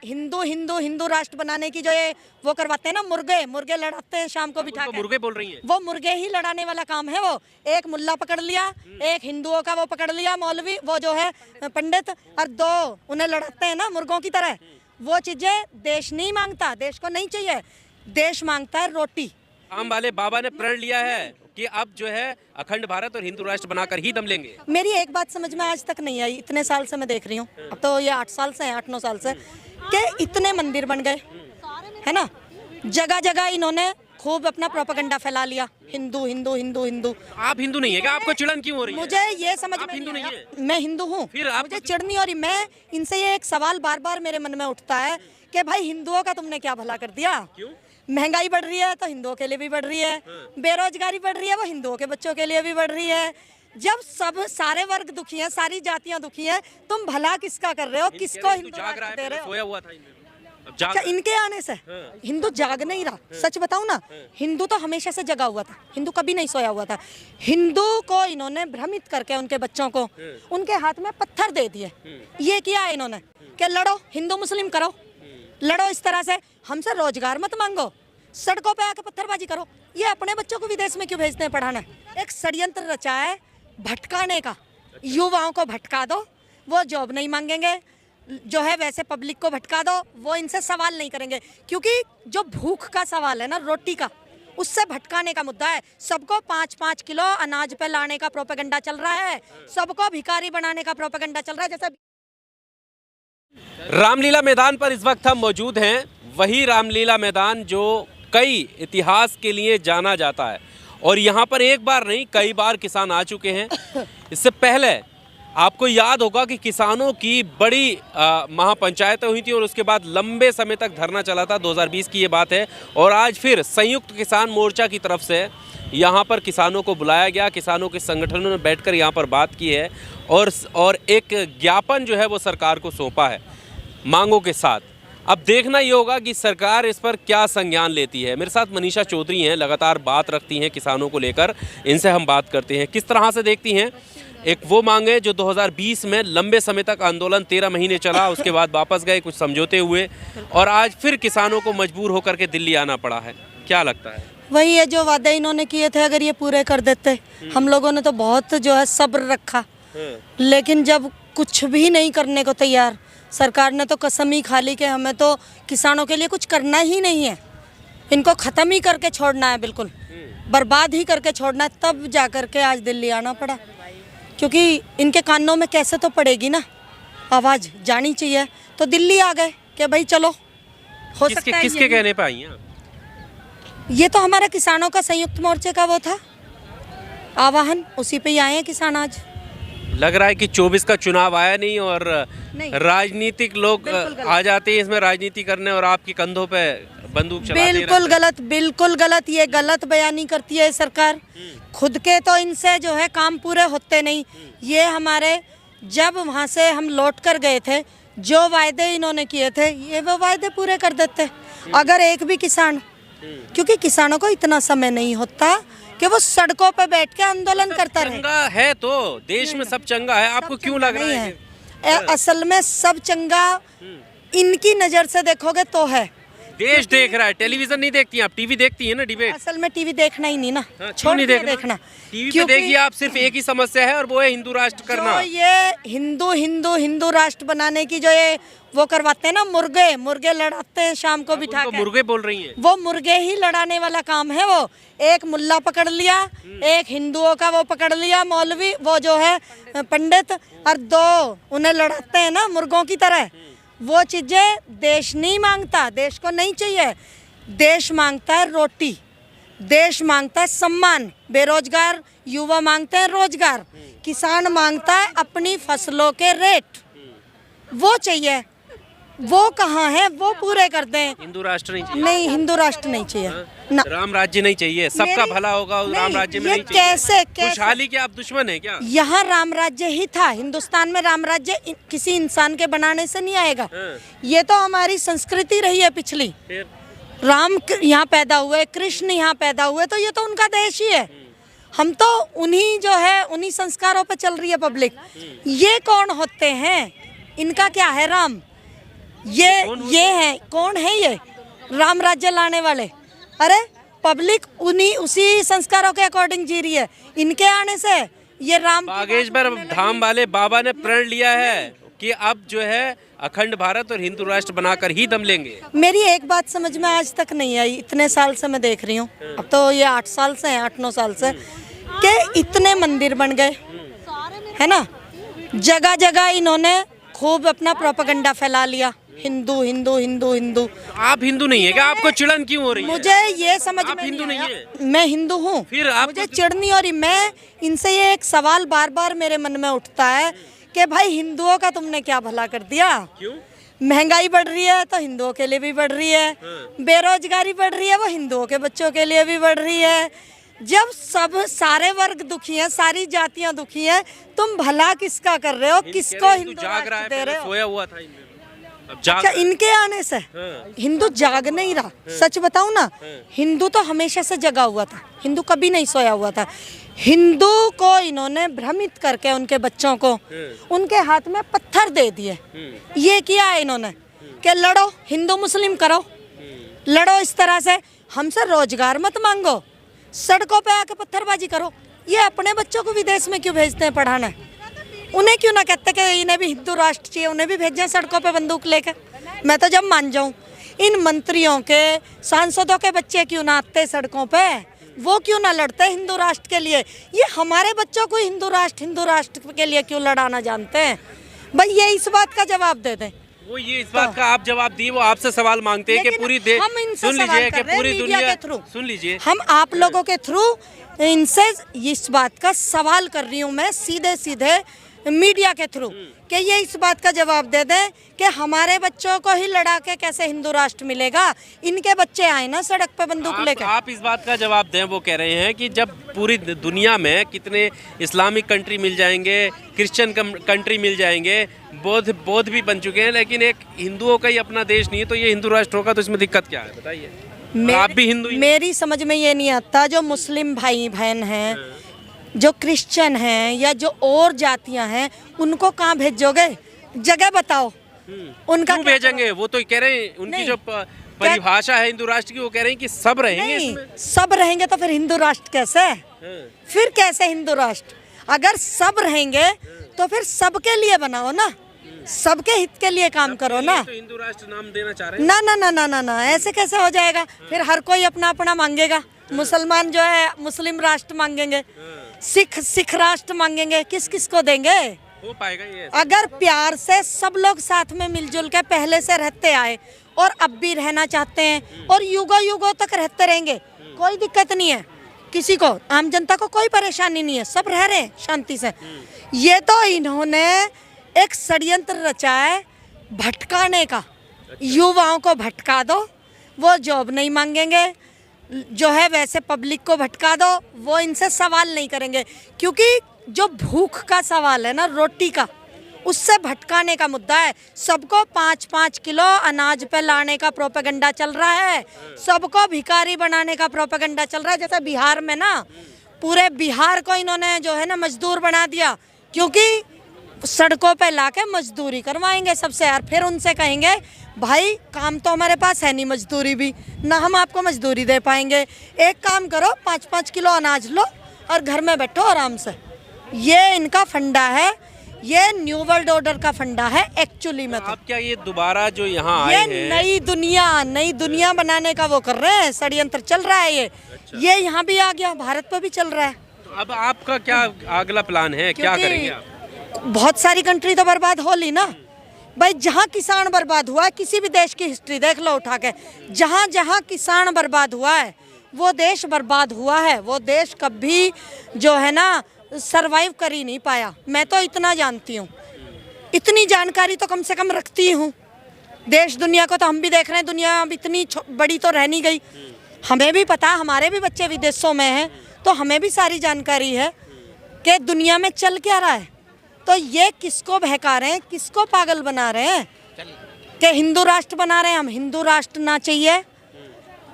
हिंदू हिंदू हिंदू राष्ट्र बनाने की जो ये वो करवाते हैं ना, मुर्गे लड़ाते हैं शाम को बिठा के। मुर्गे बोल रही हैं? वो मुर्गे ही लड़ाने वाला काम है। वो एक मुल्ला पकड़ लिया, एक हिंदुओं का वो पकड़ लिया मौलवी, वो जो है पंडित, और दो उन्हें लड़ाते हैं ना मुर्गों की तरह। वो चीजें देश नहीं मांगता, देश को नहीं चाहिए। देश मांगता है रोटी। राम वाले बाबा ने प्रण लिया है कि अब जो है अखंड भारत और हिंदू राष्ट्र बनाकर ही दम लेंगे। मेरी एक बात समझ में आज तक नहीं आई, इतने साल से मैं देख रही हूँ, अब तो ये 8 साल से 8-9 साल से, कि इतने मंदिर बन गए है ना, जगह जगह इन्होंने खूब अपना प्रोपेगेंडा फैला लिया, हिंदू हिंदू हिंदू हिंदू। आप हिंदू नहीं है क्या? आपको चिड़न क्यों हो रही है? मुझे ये समझ में हिंदू नहीं है? मैं हिंदू हूँ, फिर आप मुझे चिढ़ नहीं हो रही। मैं इनसे ये एक सवाल बार बार मेरे मन में उठता है कि भाई हिंदुओं का तुमने क्या भला कर दिया? क्यों? महंगाई बढ़ रही है तो हिंदुओं के लिए भी बढ़ रही है, बेरोजगारी बढ़ रही है वो हिंदुओं के बच्चों के लिए भी बढ़ रही है। जब सब सारे वर्ग दुखी हैं, सारी जातियां दुखी हैं, तुम भला किसका कर रहे हो? किसको हिंदू जाग रहा दे है? रहे हो? सोया हुआ था अब जाग अच्छा, इनके आने से हिंदू जाग नहीं रहा। सच बताऊं ना, हिंदू तो हमेशा से जगा हुआ था, हिंदू कभी नहीं सोया हुआ था। हिंदू को इन्होंने भ्रमित करके उनके बच्चों को उनके हाथ में पत्थर दे दिए। ये किया है इन्होंने कि लड़ो, हिंदू मुस्लिम करो, लड़ो इस तरह से, हमसे रोजगार मत मांगो, सड़कों पे आके पत्थरबाजी करो। ये अपने बच्चों को विदेश में क्यों भेजते हैं पढ़ाने? एक षड्यंत्र रचा है भटकाने का। युवाओं को भटका दो, वो जॉब नहीं मांगेंगे, जो है वैसे पब्लिक को भटका दो, वो इनसे सवाल नहीं करेंगे, क्योंकि जो भूख का सवाल है ना, रोटी का, उससे भटकाने का मुद्दा है। सबको 5-5 किलो अनाज पे लाने का प्रोपेगेंडा चल रहा है, सबको भिखारी बनाने का प्रोपेगेंडा चल रहा है। जैसे रामलीला मैदान पर इस वक्त हम मौजूद हैं, वही रामलीला मैदान जो कई इतिहास के लिए जाना जाता है, और यहाँ पर एक बार नहीं कई बार किसान आ चुके हैं। इससे पहले आपको याद होगा कि किसानों की बड़ी महापंचायतें हुई थी और उसके बाद लंबे समय तक धरना चला था। 2020 की ये बात है, और आज फिर संयुक्त किसान मोर्चा की तरफ से यहाँ पर किसानों को बुलाया गया, किसानों के संगठनों ने बैठकर यहाँ पर बात की है, और एक ज्ञापन जो है वो सरकार को सौंपा है मांगों के साथ। अब देखना ये होगा कि सरकार इस पर क्या संज्ञान लेती है। मेरे साथ मनीषा चौधरी हैं, लगातार बात रखती हैं किसानों को लेकर, इनसे हम बात करते हैं किस तरह से देखती हैं। एक वो मांगे जो 2020 में लंबे समय तक आंदोलन 13 महीने चला, उसके बाद वापस गए, कुछ समझौते हुए, और आज फिर किसानों को मजबूर होकर के दिल्ली आना पड़ा है। क्या लगता है? वही है जो वादे इन्होंने किए थे, अगर ये पूरे कर देते। हम लोगों ने तो बहुत जो है सब्र रखा, लेकिन जब कुछ भी नहीं करने को तैयार, सरकार ने तो कसम ही खा ली कि हमें तो किसानों के लिए कुछ करना ही नहीं है, इनको ख़त्म ही करके छोड़ना है, बिल्कुल बर्बाद ही करके छोड़ना है। तब जा कर के आज दिल्ली आना पड़ा, क्योंकि इनके कानों में कैसे तो पड़ेगी ना, आवाज़ जानी चाहिए। तो दिल्ली आ गए कि भाई चलो, हो सकता है। किसके कहने पे आई हैं? ये तो हमारे किसानों का संयुक्त मोर्चे का वो था आवाहन, उसी पे ही आए हैं किसान आज। लग रहा है कि 24 का चुनाव आया नहीं और नहीं। राजनीतिक लोग आ जाते हैं इसमें राजनीति करने, और आपके कंधों पे बंदूक चलाते हैं। बिल्कुल गलत, बिल्कुल गलत, ये गलत बयानी करती है सरकार। खुद के तो इनसे जो है काम पूरे होते नहीं। ये हमारे जब वहाँ से हम लौट कर गए थे, जो वायदे इन्होंने किए थे, ये वो वायदे पूरे कर देते। अगर एक भी किसान, क्योंकि किसानों को इतना समय नहीं होता कि वो सड़कों पे बैठ के आंदोलन करता रहे। चंगा है तो देश में सब चंगा है, आपको क्यों लग रहा है? असल में सब चंगा इनकी नजर से देखोगे तो है। देश देख रहा है, टेलीविजन नहीं देखती आप, टीवी देखती है ना, डिबेट। असल में टीवी देखना ही नहीं ना, क्यों नहीं देखना? टीवी पे देखिए आप, सिर्फ एक ही समस्या है और वो है हिंदू राष्ट्र करना। ये हिंदू हिंदू हिंदू राष्ट्र बनाने की जो ये वो करवाते हैं ना, मुर्गे लड़ाते हैं शाम को बिठा के। मुर्गे बोल रही हैं? वो मुर्गे ही लड़ाने वाला काम है। वो एक मुल्ला पकड़ लिया, एक हिंदुओं का वो पकड़ लिया मौलवी, वो जो है पंडित, और दो उन्हें लड़ाते हैं ना मुर्गों की तरह। वो चीजें देश नहीं मांगता, देश को नहीं चाहिए। देश मांगता है रोटी, देश मांगता है सम्मान, बेरोजगार युवा मांगते हैं रोजगार, किसान मांगता है अपनी फसलों के रेट, वो चाहिए। वो कहाँ है? वो पूरे कर दें। हिंदू राष्ट्र नहीं चाहिए? नहीं, हिंदू राष्ट्र नहीं चाहिए ना। राम राज्य नहीं चाहिए, सबका भला होगा राम राज्य में नहीं चाहिए। कैसे खुशहाली के आप दुश्मन है क्या? यहाँ राम राज्य ही था, हिंदुस्तान में राम राज्य किसी इंसान के बनाने से नहीं आएगा। ये तो हमारी संस्कृति रही है पिछली। राम यहाँ पैदा हुए, कृष्ण यहाँ पैदा हुए, तो ये तो उनका देश ही है। हम तो उन्हीं जो है उन्हीं संस्कारों पे चल रही है पब्लिक। ये कौन होते हैं? इनका क्या है? राम ये है, कौन है ये राम राज्य लाने वाले? अरे पब्लिक उन्हीं उसी संस्कारों के अकॉर्डिंग जी रही है। इनके आने से ये राम बागेश्वर धाम वाले बाबा ने प्रण लिया है कि अब जो है अखंड भारत और हिंदू राष्ट्र बनाकर ही दम लेंगे। मेरी एक बात समझ में आज तक नहीं आई, इतने साल से मैं देख रही हूँ, अब तो ये 8 साल से हैं, 8-9 साल से, कि इतने मंदिर बन गए, है ना, जगह जगह इन्होंने खूब अपना प्रोपेगेंडा फैला लिया, हिंदू हिंदू हिंदू हिंदू। आप हिंदू नहीं है क्या? आपको चिड़न क्यों हो रही है? मुझे ये समझ आप में हिंदू नहीं नहीं आया। मैं हिंदू हूँ, फिर आप मुझे चिड़नी हो रही। मैं इनसे ये एक सवाल बार बार मेरे मन में उठता है कि भाई हिंदुओं का तुमने क्या भला कर दिया? क्यों? महंगाई बढ़ रही है तो हिंदुओं के लिए भी बढ़ रही है, बेरोजगारी बढ़ रही है वो हिंदुओं के बच्चों के लिए भी बढ़ रही है। जब सब सारे वर्ग दुखी हैं, सारी जातियां दुखी हैं, तुम भला किसका कर रहे हो? किसको हिंदू जाग रहा है, दे रहे हो? सोया हुआ था अब जाग अच्छा, रहा है। इनके आने से हिंदू जाग नहीं रहा। सच बताऊं ना, हिंदू तो हमेशा से जगा हुआ था, हिंदू कभी नहीं सोया हुआ था। हिंदू को इन्होंने भ्रमित करके उनके बच्चों को उनके हाथ में पत्थर दे दिए। ये किया है इन्होंने कि लड़ो, हिंदू मुस्लिम करो, लड़ो इस तरह से, हमसे रोजगार मत मांगो, सड़कों पे आके पत्थरबाजी करो। ये अपने बच्चों को विदेश में क्यों भेजते हैं पढ़ाने? उन्हें क्यों ना कहते कि इन्हें भी हिंदू राष्ट्र चाहिए, उन्हें भी भेजें सड़कों पे बंदूक लेकर। मैं तो जब मान जाऊं, इन मंत्रियों के, सांसदों के बच्चे क्यों ना आते सड़कों पे, वो क्यों ना लड़ते हिंदू राष्ट्र के लिए? ये हमारे बच्चों को हिंदू राष्ट्र के लिए क्यों लड़ाना जानते हैं? भाई ये इस बात का जवाब दे दें। वो ये इस बात का आप जवाब दिए, वो आपसे सवाल मांगते हैं कि पूरी देश, हम इनसे सुन सवाल लीजिए कर कि रहे हैं पूरी मीडिया दुनिया, के थ्रू। सुन लीजिए, हम आप लोगों के थ्रू इनसे इस बात का सवाल कर रही हूँ मैं सीधे सीधे मीडिया के थ्रू, कि ये इस बात का जवाब दे दें कि हमारे बच्चों को ही लड़ा के कैसे हिंदू राष्ट्र मिलेगा? इनके बच्चे आए ना सड़क पे बंदूक लेकर। आप इस बात का जवाब दें। वो कह रहे हैं कि जब पूरी दुनिया में कितने इस्लामिक कंट्री मिल जाएंगे, क्रिश्चियन कंट्री मिल जाएंगे, बौद्ध भी बन चुके हैं, लेकिन एक हिंदुओं का ही अपना देश नहीं है, तो ये हिंदू राष्ट्र होगा तो इसमें दिक्कत क्या है? बताइए। आप भी हिंदू ही? मेरी समझ में ये नहीं आता, जो मुस्लिम भाई बहन हैं, जो क्रिश्चियन हैं, या जो और जातियां हैं, उनको कहाँ भेजोगे? जगह बताओ उनका। क्यों भेजेंगे? वो तो कह रहे हैं, उनकी जो परिभाषा है हिंदू राष्ट्र की, वो कह रहे हैं कि सब रहेंगे इसमें। सब रहेंगे तो फिर हिंदू राष्ट्र कैसे? फिर कैसे हिंदू राष्ट्र? अगर सब रहेंगे तो फिर सबके लिए बनाओ ना, सबके हित के लिए काम करो ना। तो हिंदू राष्ट्र नाम देना चाह रहे हैं? ना ना ना ना ना ना, ऐसे कैसे हो जाएगा? फिर हर कोई अपना अपना मांगेगा। मुसलमान जो है मुस्लिम राष्ट्र मांगेंगे, सिख राष्ट्र मांगेंगे, किस किस को देंगे? हो पाएगा ये? अगर प्यार से सब लोग साथ में मिलजुल के पहले से रहते आए और अब भी रहना चाहते हैं और युगों युगों तक रहते रहेंगे, कोई दिक्कत नहीं है किसी को, आम जनता को कोई परेशानी नहीं है, सब रह रहे हैं शांति से। ये तो इन्होंने एक षड्यंत्र रचा है भटकाने का। युवाओं को भटका दो, वो जॉब नहीं मांगेंगे, जो है वैसे पब्लिक को भटका दो, वो इनसे सवाल नहीं करेंगे, क्योंकि जो भूख का सवाल है ना, रोटी का, उससे भटकाने का मुद्दा है। सबको 5-5 किलो अनाज पे लाने का प्रोपेगेंडा चल रहा है, सबको भिखारी बनाने का प्रोपेगेंडा चल रहा है। जैसे बिहार में ना, पूरे बिहार को इन्होंने जो है ना मजदूर बना दिया, क्योंकि सड़कों पे लाके मजदूरी करवाएंगे सबसे यार। फिर उनसे कहेंगे भाई काम तो हमारे पास है नहीं, मजदूरी भी ना, हम आपको मजदूरी दे पाएंगे, एक काम करो 5-5 किलो अनाज लो और घर में बैठो आराम से। ये इनका फंडा है, ये न्यू वर्ल्ड ऑर्डर का फंडा है एक्चुअली में। तो आप क्या ये दोबारा जो यहाँ आए ये हैं, नई दुनिया बनाने का वो कर रहे हैं, षड्यंत्र चल रहा है ये। अच्छा। ये यहाँ भी आ गया, भारत पे भी चल रहा है। तो अब आपका क्या अगला प्लान है, क्या करेंगे आप? बहुत सारी कंट्री तो बर्बाद हो ली ना भाई। जहाँ किसान बर्बाद हुआ है, किसी भी देश की हिस्ट्री देख लो उठा के, जहाँ जहाँ किसान बर्बाद हुआ है वो देश बर्बाद हुआ है। वो देश कभी जो है ना सरवाइव कर ही नहीं पाया। मैं तो इतना जानती हूँ, इतनी जानकारी तो कम से कम रखती हूँ। देश दुनिया को तो हम भी देख रहे हैं, दुनिया अब इतनी बड़ी तो रह नहीं गई। हमें भी पता, हमारे भी बच्चे विदेशों में हैं, तो हमें भी सारी जानकारी है कि दुनिया में चल क्या रहा है। तो ये किसको बहका रहे हैं, किसको पागल बना रहे हैं कि हिंदू राष्ट्र बना रहे हैं? हम हिंदू राष्ट्र ना चाहिए,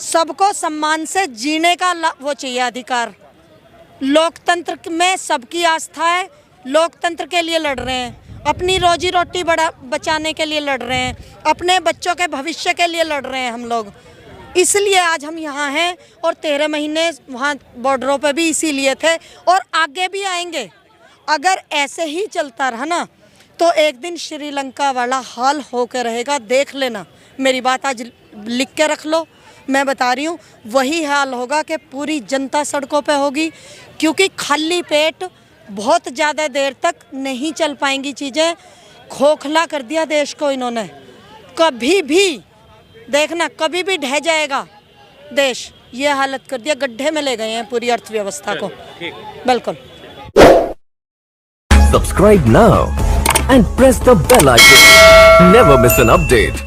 सबको सम्मान से जीने का वो चाहिए अधिकार। लोकतंत्र में सबकी आस्था है, लोकतंत्र के लिए लड़ रहे हैं, अपनी रोजी रोटी बचाने के लिए लड़ रहे हैं। अपने बच्चों के भविष्य के लिए लड़ रहे हैं हम लोग, इसलिए आज हम यहाँ हैं। और 13 महीने वहाँ बॉर्डरों पे भी इसीलिए थे और आगे भी आएंगे। अगर ऐसे ही चलता रहा ना तो एक दिन श्रीलंका वाला हाल होकर रहेगा, देख लेना। मेरी बात आज लिख के रख लो, मैं बता रही हूँ वही हाल होगा कि पूरी जनता सड़कों पे होगी, क्योंकि खाली पेट बहुत ज़्यादा देर तक नहीं चल पाएंगी चीज़ें। खोखला कर दिया देश को इन्होंने, कभी भी देखना कभी भी ढह जाएगा देश। ये हालत कर दिया, गड्ढे में ले गए हैं पूरी अर्थव्यवस्था को। बिल्कुल। Subscribe now and press the bell icon. Never miss an update.